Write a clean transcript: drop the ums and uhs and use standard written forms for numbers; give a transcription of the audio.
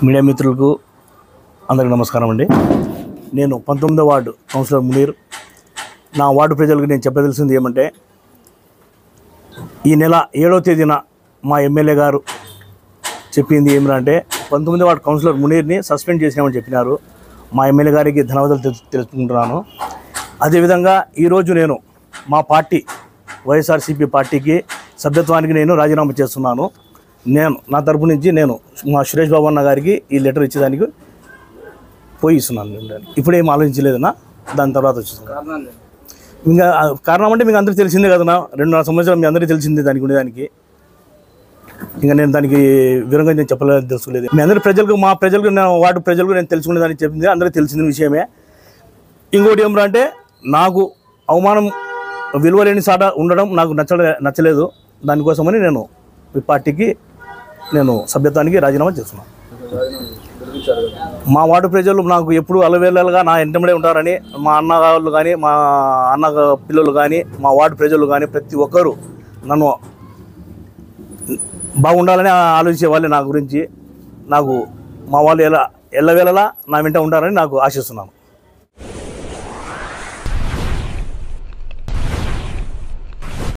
Media మిత్రులకు అందరికీ నమస్కారం అండి. నేను 19వ వార్డు కౌన్సిలర్ మునీర్. నా వార్డు ప్రజలకు నేను చెప్పదలిసింది ఏమంటే, ఈ నెల 7వ తేదీన మా ఎమ్మెల్యే గారు చెప్పింది ఏమిటంటే 19వ వార్డు కౌన్సిలర్ మునీర్ని సస్పెండ్ చేసినామని చెప్పినారు. మా ఎమ్మెల్యే గారికి ధన్యవాదాలు తెలుసుకుంటున్నాను. అదేవిధంగా ఈరోజు నేను మా పార్టీ వైఎస్ఆర్సీపీ పార్టీకి సభ్యత్వానికి నేను రాజీనామా చేస్తున్నాను. నా తరపు నుంచి మా సురేష్ బాబు అన్న గారికి ఈ లెటర్ ఇచ్చేదానికి పోయి ఇస్తున్నాను. ఇప్పుడు ఏం ఆలోచించలేదన్నా, దాని తర్వాత వచ్చేస్తున్నాను. ఇంకా కారణం అంటే మీకు అందరికీ తెలిసిందే కదన్నా, 2.5 సంవత్సరాలు మీ అందరికీ తెలిసిందే దానికి ఉండేదానికి. ఇంకా నేను దానికి వివరంగా నేను చెప్పలేదు, తెలుసుకోలేదు. మీ అందరి ప్రజలకు, మా ప్రజలకు, వార్డు ప్రజలకు నేను తెలుసుకునేదానికి చెప్పింది అందరికీ తెలిసిన విషయమే. ఇంకోటి ఏమరా అంటే, నాకు అవమానం, విలువలేని సాట ఉండడం నాకు నచ్చలేదు. దానికోసమని నేను ఈ పార్టీకి సభ్యత్వానికి రాజీనామా చేస్తున్నాను. మా వార్డు ప్రజలు నాకు ఎప్పుడు అలవేళలుగా నా ఎంటబడే ఉంటారని, మా అన్న వాళ్ళు కానీ, మా అన్న పిల్లలు కానీ, మా వార్డు ప్రజలు కానీ ప్రతి ఒక్కరూ నన్ను బాగుండాలని ఆలోచించే వాళ్ళే. నా గురించి మా వాళ్ళు ఎల్లవేళలా నా వెంట ఉంటారని నాకు ఆశిస్తున్నాను.